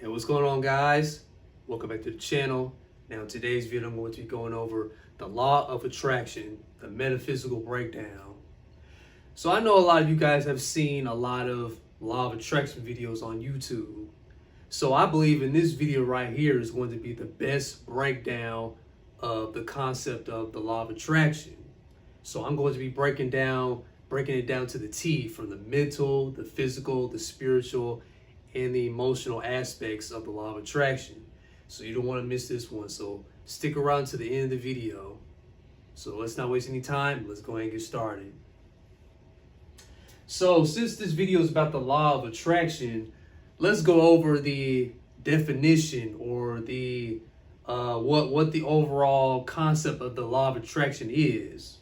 Hey, what's going on, guys? Welcome back to the channel. Now, in today's video, I'm going to be going over the law of attraction, the metaphysical breakdown. So I know a lot of you guys have seen a lot of law of attraction videos on YouTube. So I believe in this video right here is going to be the best breakdown of the concept of the law of attraction. So I'm going to be breaking it down to the T, from the mental, the physical, the spiritual, and the emotional aspects of the law of attraction. So you don't want to miss this one. So stick around to the end of the video. So let's not waste any time. Let's go ahead and get started. So since this video is about the law of attraction, let's go over the definition, or the what the overall concept of the law of attraction is,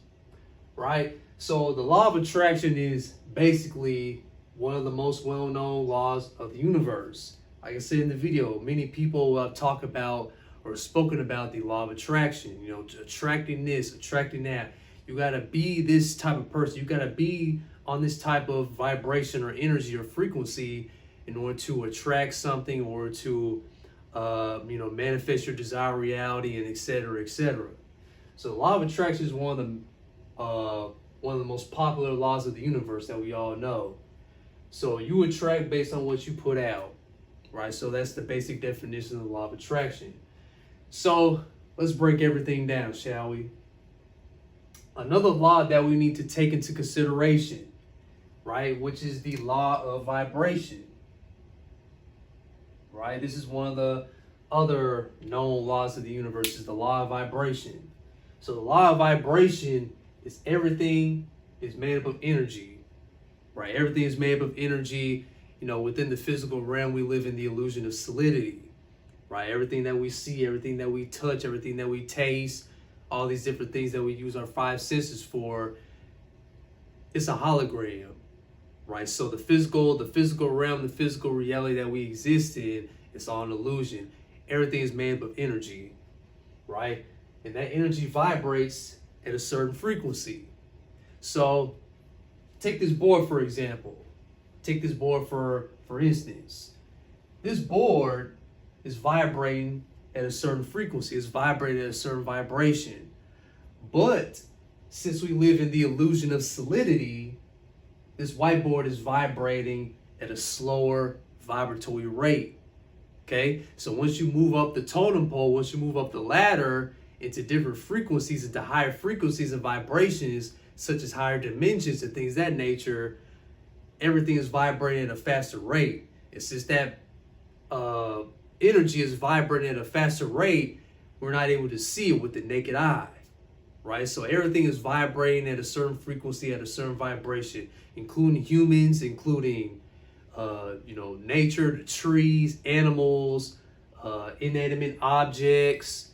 right? So the law of attraction is basically one of the most well-known laws of the universe. Like I said in the video, many people talk about or spoken about the law of attraction. You know, attracting this, attracting that. You gotta be this type of person. You gotta be on this type of vibration or energy or frequency in order to attract something, or to manifest your desired reality, and etc., etc. So the law of attraction is one of the most popular laws of the universe that we all know. So you attract based on what you put out, right? So that's the basic definition of the law of attraction. So let's break everything down, shall we? Another law that we need to take into consideration, right, which is the law of vibration, right? This is one of the other known laws of the universe, is the law of vibration. So the law of vibration is everything is made up of energy. Right, everything is made up of energy. You know, within the physical realm, we live in the illusion of solidity. Right, everything that we see, everything that we touch, everything that we taste, all these different things that we use our five senses for, it's a hologram. Right, so the physical realm, the physical reality that we exist in, it's all an illusion. Everything is made up of energy. Right, and that energy vibrates at a certain frequency. So take this board, for example. Take this board for instance. This board is vibrating at a certain frequency. It's vibrating at a certain vibration. But since we live in the illusion of solidity, this whiteboard is vibrating at a slower vibratory rate. Okay? So once you move up the totem pole, once you move up the ladder into different frequencies, into higher frequencies and vibrations, such as higher dimensions and things of that nature, everything is vibrating at a faster rate. It's just that energy is vibrating at a faster rate, we're not able to see it with the naked eye, right? So everything is vibrating at a certain frequency, at a certain vibration, including humans, including nature, the trees, animals, inanimate objects,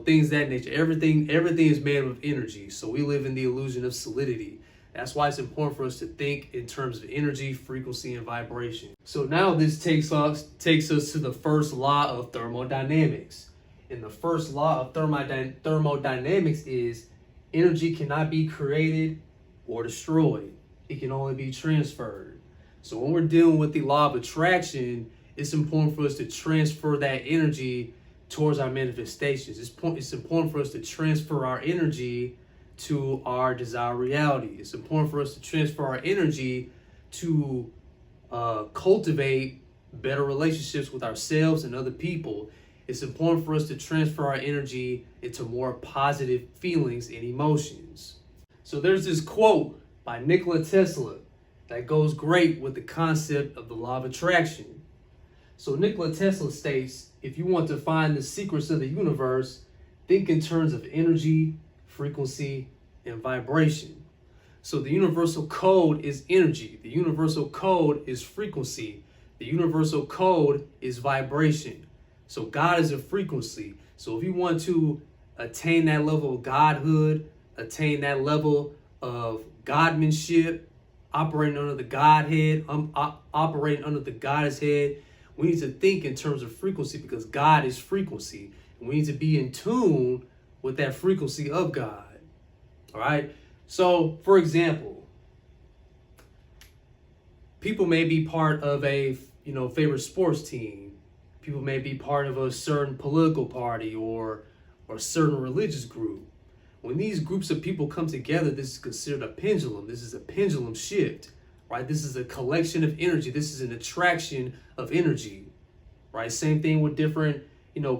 things of that nature. Everything is made up of energy. So we live in the illusion of solidity. That's why it's important for us to think in terms of energy, frequency, and vibration. So now this takes us to the first law of thermodynamics. And the first law of thermodynamics is energy cannot be created or destroyed. It can only be transferred. So when we're dealing with the law of attraction, it's important for us to transfer that energy towards our manifestations. It's important for us to transfer our energy to our desired reality. It's important for us to transfer our energy to cultivate better relationships with ourselves and other people. It's important for us to transfer our energy into more positive feelings and emotions. So there's this quote by Nikola Tesla that goes great with the concept of the law of attraction. So Nikola Tesla states, if you want to find the secrets of the universe, think in terms of energy, frequency, and vibration. So the universal code is energy. The universal code is frequency. The universal code is vibration. So God is a frequency. So if you want to attain that level of godhood, attain that level of godmanship, operating under the Godhead, operating under the Goddess head, we need to think in terms of frequency, because God is frequency. And we need to be in tune with that frequency of God. All right. So, for example, people may be part of a favorite sports team, People may be part of a certain political party or a certain religious group. When these groups of people come together, this is considered a pendulum. This is a pendulum shift, right? This is a collection of energy. This is an attraction of energy, right? Same thing with different,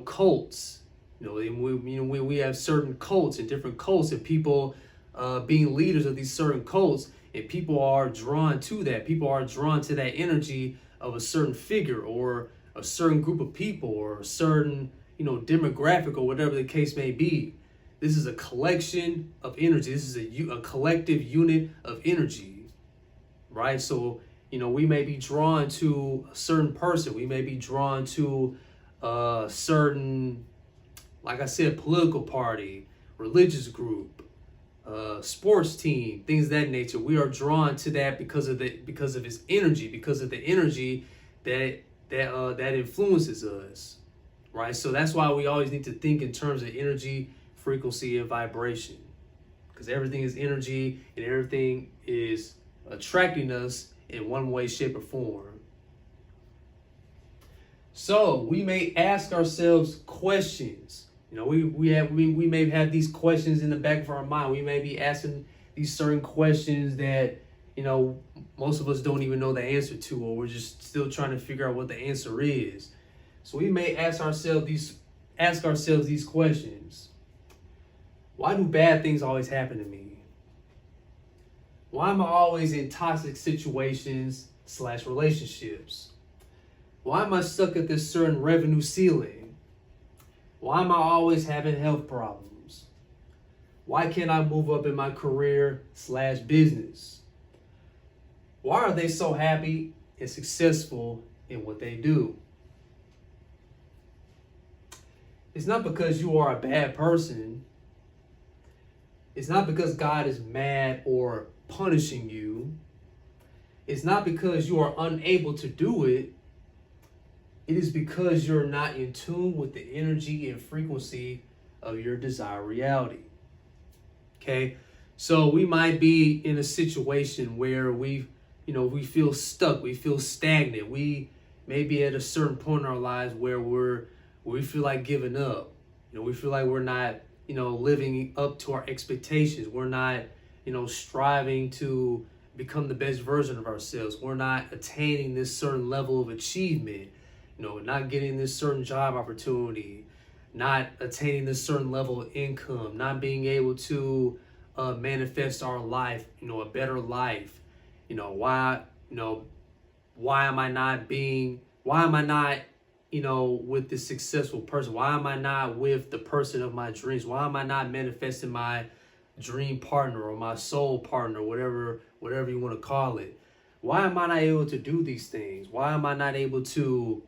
cults. We have certain cults and different cults and people being leaders of these certain cults, and people are drawn to that. People are drawn to that energy of a certain figure or a certain group of people or a certain, demographic or whatever the case may be. This is a collection of energy. This is a collective unit of energy, right? So, we may be drawn to a certain person. We may be drawn to a certain, like I said, political party, religious group, sports team, things of that nature. We are drawn to that because of its energy, because of the energy that influences us, right? So that's why we always need to think in terms of energy, frequency, and vibration, because everything is energy and everything is attracting us in one way, shape, or form. So we may ask ourselves questions. We may have these questions in the back of our mind. We may be asking these certain questions that most of us don't even know the answer to, or we're just still trying to figure out what the answer is. So we may ask ourselves these questions. Why do bad things always happen to me? Why am I always in toxic situations / relationships? Why am I stuck at this certain revenue ceiling? Why am I always having health problems? Why can't I move up in my career / business? Why are they so happy and successful in what they do? It's not because you are a bad person. It's not because God is mad or punishing you. It's not because you are unable to do it. It is because you're not in tune with the energy and frequency of your desired reality. Okay? So we might be in a situation where we feel stuck, we feel stagnant. We may be at a certain point in our lives where we feel like giving up. We feel like we're not, living up to our expectations. We're not, striving to become the best version of ourselves. We're not attaining this certain level of achievement, not getting this certain job opportunity, not attaining this certain level of income, not being able to manifest our life, a better life. Why am I not with this successful person? Why am I not with the person of my dreams? Why am I not manifesting my dream partner or my soul partner, whatever you want to call it? Why am I not able to do these things? Why am I not able to,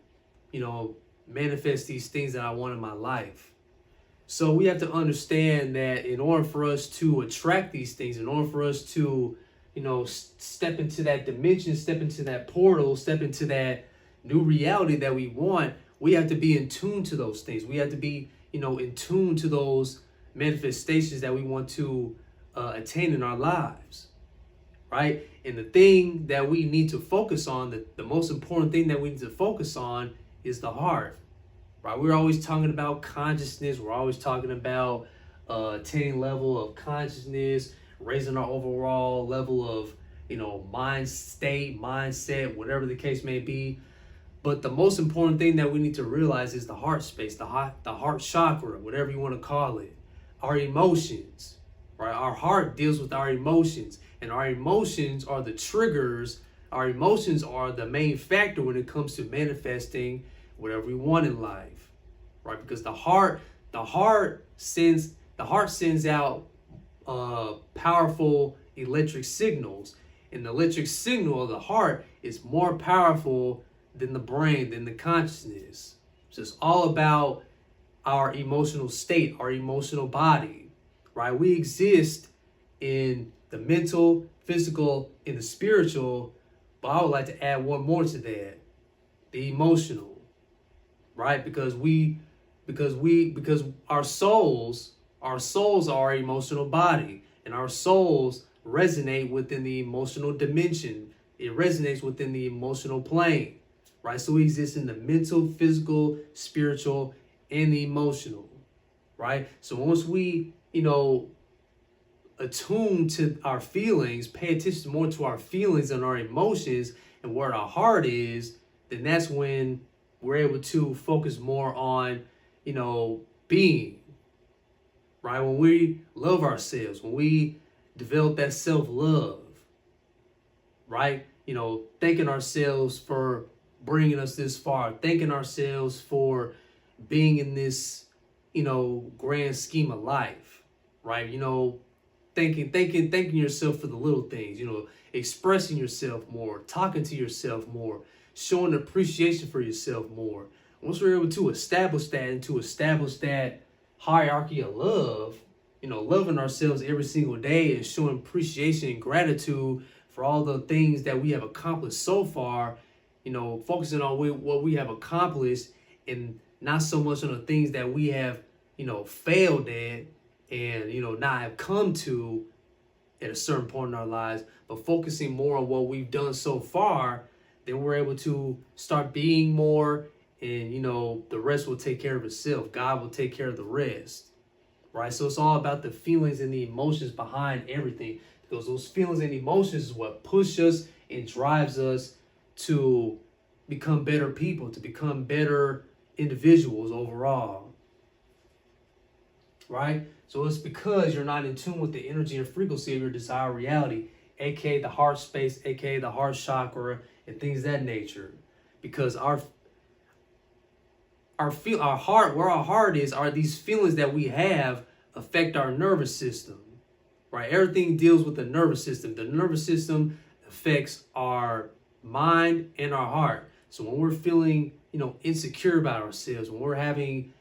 manifest these things that I want in my life? So we have to understand that in order for us to attract these things, in order for us to step into that dimension, step into that portal, step into that new reality that we want, we have to be in tune to those things. We have to be, in tune to those manifestations that we want to attain in our lives, right? And the thing that we need to focus on, the most important thing that we need to focus on is the heart, right? We're always talking about consciousness. We're always talking about attaining level of consciousness, raising our overall level of, mind state, mindset, whatever the case may be. But the most important thing that we need to realize is the heart space, the heart chakra, whatever you want to call it, our emotions, right? Our heart deals with our emotions, and our emotions are the triggers. Our emotions are the main factor when it comes to manifesting whatever we want in life, right? Because the heart sends out powerful electric signals, and the electric signal of the heart is more powerful than the brain, than the consciousness. So it's all about our emotional state, our emotional body, right? We exist in the mental, physical, and the spiritual, but I would like to add one more to that, the emotional, right? Because our souls are our emotional body, and our souls resonate within the emotional dimension. It resonates within the emotional plane, right? So we exist in the mental, physical, spiritual, and the emotional, right? So once we, attune to our feelings, pay attention more to our feelings and our emotions and where our heart is, then that's when we're able to focus more on, being, right? When we love ourselves, when we develop that self-love, right? Thanking ourselves for bringing us this far, thanking ourselves for being in this, grand scheme of life, right? Thanking yourself for the little things, expressing yourself more, talking to yourself more, showing appreciation for yourself more. Once we're able to establish that and to establish that hierarchy of love, loving ourselves every single day and showing appreciation and gratitude for all the things that we have accomplished so far, focusing on what we have accomplished and not so much on the things that we have, failed at and, not have come to at a certain point in our lives, but focusing more on what we've done so far, then we're able to start being more and, the rest will take care of itself. God will take care of the rest, right? So it's all about the feelings and the emotions behind everything, because those feelings and emotions is what push us and drives us to become better people, to become better individuals overall, right? So it's because you're not in tune with the energy and frequency of your desired reality, aka the heart space, aka the heart chakra, and things of that nature. Because our heart, where our heart is, are these feelings that we have affect our nervous system, right? Everything deals with the nervous system. The nervous system affects our mind and our heart. So when we're feeling, insecure about ourselves, when we're having,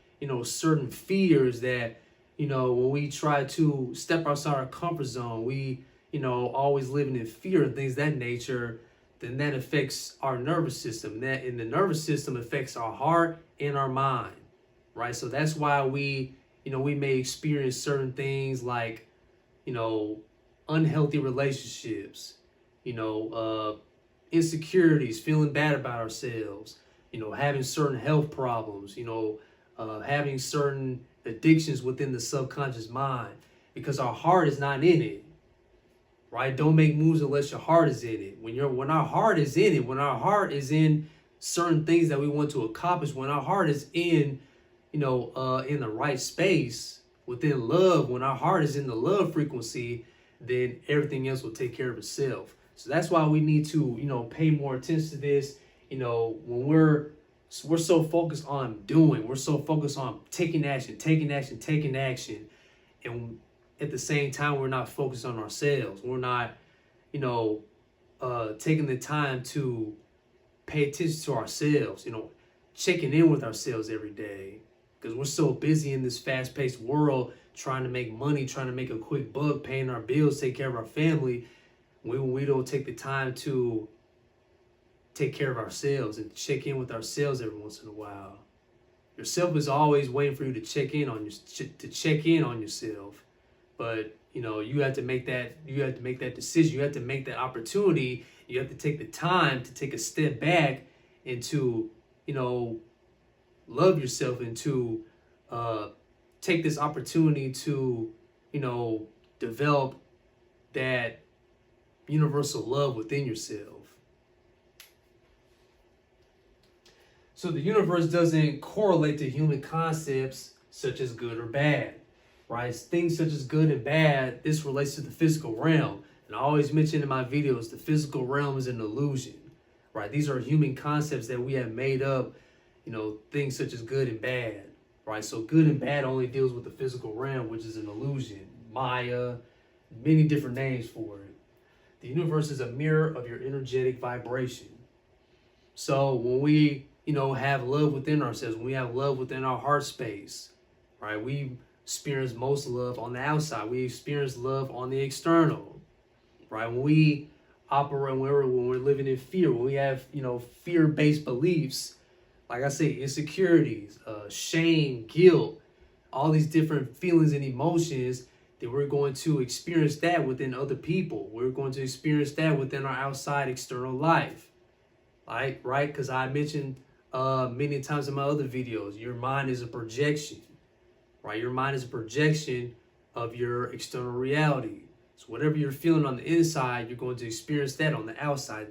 certain fears that, when we try to step outside our comfort zone, we, always living in fear and things of that nature, then that affects our nervous system. And the nervous system affects our heart and our mind, right? So that's why we may experience certain things like, unhealthy relationships, insecurities, feeling bad about ourselves, having certain health problems, having certain addictions within the subconscious mind, because our heart is not in it, right? Don't make moves unless your heart is in it. When our heart is in it, when our heart is in certain things that we want to accomplish, when our heart is in, in the right space within love, when our heart is in the love frequency, then everything else will take care of itself. So that's why we need to, pay more attention to this. When we're so focused on doing, we're so focused on taking action, and at the same time, we're not focused on ourselves. We're not, taking the time to pay attention to ourselves, checking in with ourselves every day, because we're so busy in this fast-paced world, trying to make money, trying to make a quick buck, paying our bills, take care of our family. We don't take the time to take care of ourselves and check in with ourselves every once in a while. Yourself is always waiting for you to check in on yourself, but you have to make that decision. You have to make that opportunity. You have to take the time to take a step back and to love yourself and to take this opportunity to develop that universal love within yourself. So the universe doesn't correlate to human concepts such as good or bad, right? Things such as good and bad, this relates to the physical realm. And I always mention in my videos, the physical realm is an illusion, right? These are human concepts that we have made up, things such as good and bad, right? So good and bad only deals with the physical realm, which is an illusion, Maya, many different names for it. The universe is a mirror of your energetic vibration. So when we have love within ourselves, when we have love within our heart space, right? We experience most love on the outside. We experience love on the external, right? When we operate, when we're living in fear, when we have, fear-based beliefs, like I say, insecurities, shame, guilt, all these different feelings and emotions, that we're going to experience that within other people. We're going to experience that within our outside external life. right? Because I mentioned many times in my other videos, your mind is a projection, right? Your mind is a projection of your external reality. So whatever you're feeling on the inside, you're going to experience that on the outside.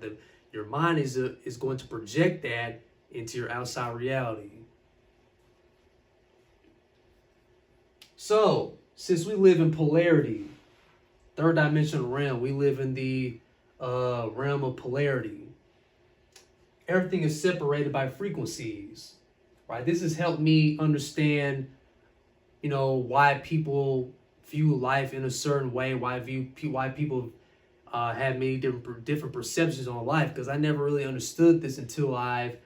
Your mind is going to project that into your outside reality. So, since we live in polarity, third dimensional realm, we live in the realm of polarity. Everything is separated by frequencies, right? This has helped me understand, why people view life in a certain way, why people have many different perceptions on life, because I never really understood this until I've,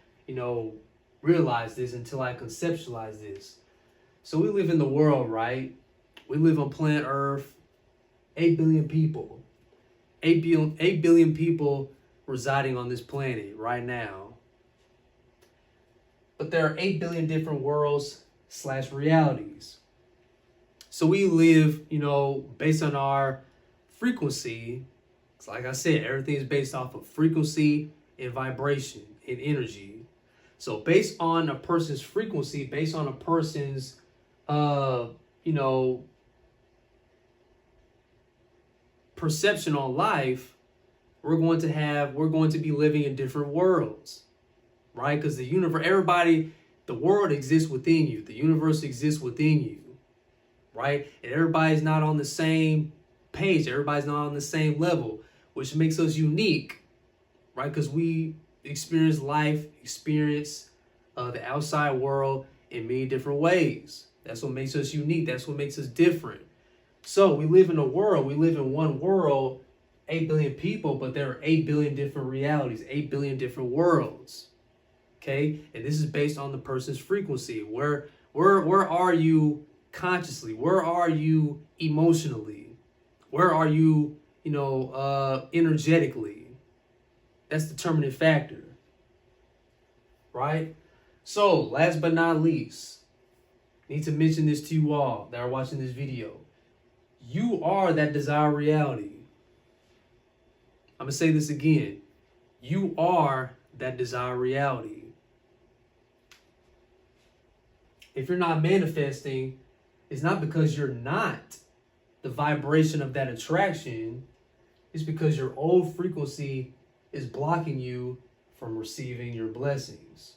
realized this, until I conceptualized this. So we live in the world, right? We live on planet Earth, 8 billion people. 8 billion people residing on this planet right now. But there are 8 billion different worlds/realities. So we live, based on our frequency. Like I said, everything is based off of frequency and vibration and energy. So based on a person's frequency, based on a person's perception on life, we're going to be living in different worlds, right? Because the universe, the world exists within you. The universe exists within you, right? And everybody's not on the same page. Everybody's not on the same level, which makes us unique, right? Because we experience the outside world in many different ways. That's what makes us unique. That's what makes us different. So we live in one world, 8 billion people, but there are 8 billion different realities, 8 billion different worlds. Okay? And this is based on the person's frequency. Where are you consciously? Where are you emotionally? Where are you, energetically? That's the determining factor. Right? So, last but not least, I need to mention this to you all that are watching this video. You are that desired reality. I'm going to say this again. You are that desired reality. If you're not manifesting, it's not because you're not the vibration of that attraction. It's because your old frequency is blocking you from receiving your blessings,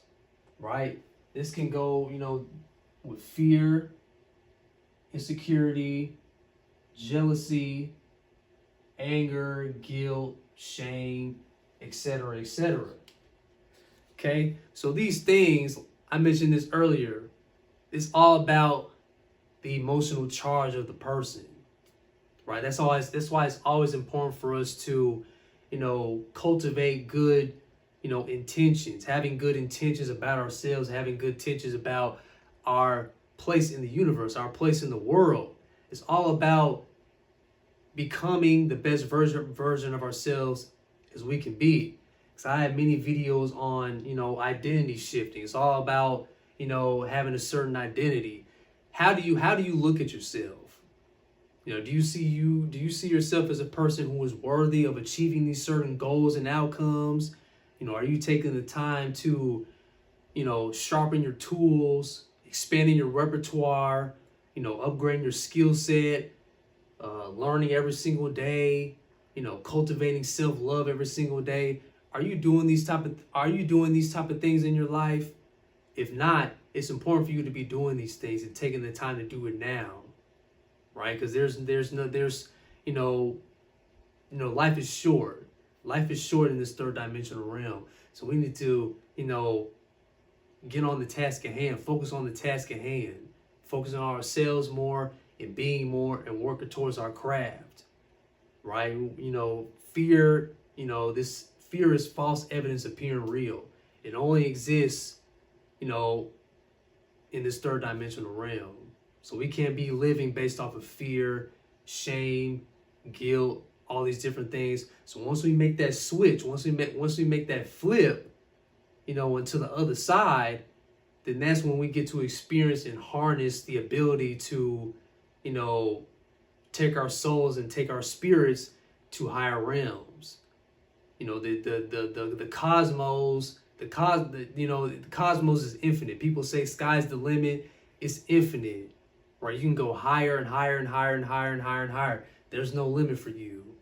right? This can go, with fear, insecurity, jealousy, anger, guilt, shame, etc., etc. Okay? So these things, I mentioned this earlier, it's all about the emotional charge of the person, right? That's why it's always important for us to, cultivate good, intentions, having good intentions about ourselves, having good intentions about our place in the universe, our place in the world. It's all about becoming the best version of ourselves as we can be. Because I have many videos on, identity shifting. It's all about, having a certain identity. How do you look at yourself? Do you see yourself as a person who is worthy of achieving these certain goals and outcomes? Are you taking the time to, sharpen your tools, expanding your repertoire, upgrading your skill set, learning every single day, cultivating self-love every single day? Are you doing these type of things in your life? If not, it's important for you to be doing these things and taking the time to do it now, right? Because life is short. Life is short in this third dimensional realm. So we need to, get on the task at hand, focus on the task at hand, focus on ourselves more and being more and working towards our craft, right? Fear, this fear is false evidence appearing real. It only exists, in this third dimensional realm. So we can't be living based off of fear, shame, guilt, all these different things. So once we make that switch, once we make that flip, into the other side, then that's when we get to experience and harness the ability to, take our souls and take our spirits to higher realms. The cosmos, the cosmos is infinite. People say sky's the limit. It's infinite, right? You can go higher and higher and higher and higher and higher and higher. There's no limit for you,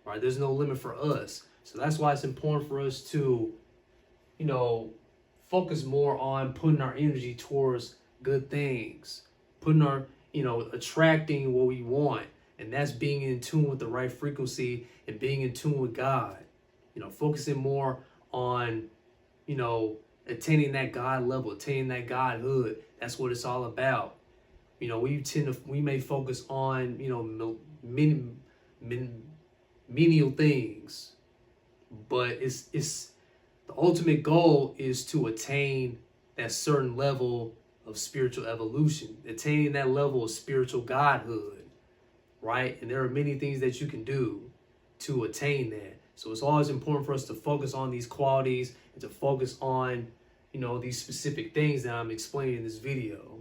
right? There's no limit for us. So that's why it's important for us to, focus more on putting our energy towards good things, putting our, attracting what we want. And that's being in tune with the right frequency and being in tune with God. Focusing more on, attaining that God level, attaining that Godhood. That's what it's all about. We may focus on, menial things, but it's the ultimate goal is to attain that certain level of spiritual evolution, attaining that level of spiritual godhood, right? And there are many things that you can do to attain that. So it's always important for us to focus on these qualities and to focus on, these specific things that I'm explaining in this video.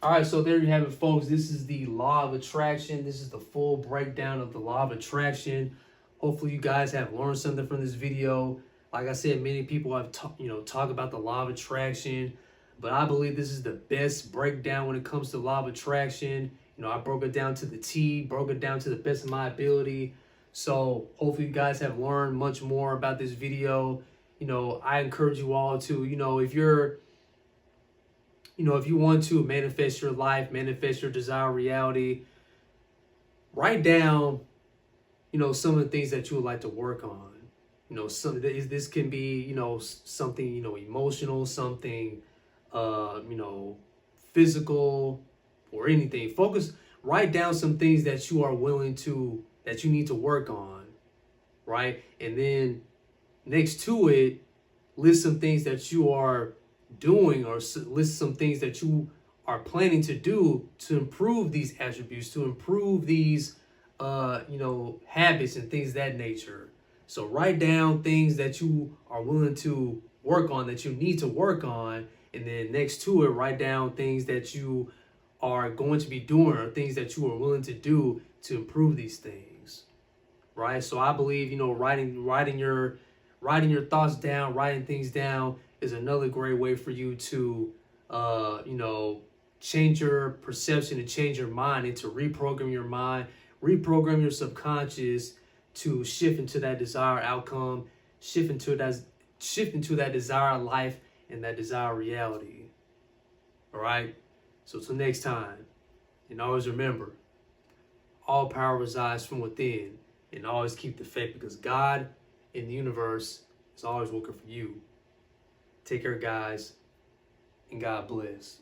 All right, so there you have it, folks. This is the law of attraction. This is the full breakdown of the law of attraction. Hopefully you guys have learned something from this video. Like I said, many people have talk about the law of attraction, but I believe this is the best breakdown when it comes to law of attraction. I broke it down to the T, broke it down to the best of my ability. So hopefully you guys have learned much more about this video. I encourage you all to, if you're, if you want to manifest your life, manifest your desired reality, write down, some of the things that you would like to work on. This can be, something, emotional, something, physical, or anything. Write down some things that you are that you need to work on, right? And then next to it, list some things that you are doing, or list some things that you are planning to do to improve these attributes, to improve these, habits and things of that nature. So write down things that you are willing to work on, that you need to work on. And then next to it, write down things that you are going to be doing, or things that you are willing to do to improve these things, right? So I believe, writing your thoughts down, writing things down is another great way for you to, change your perception and change your mind, and to reprogram your mind, reprogram your subconscious to shift into that desired outcome, shift into that desired life and that desired reality. All right. So till next time, and always remember, all power resides from within, and always keep the faith, because God in the universe is always working for you. Take care, guys, and God bless.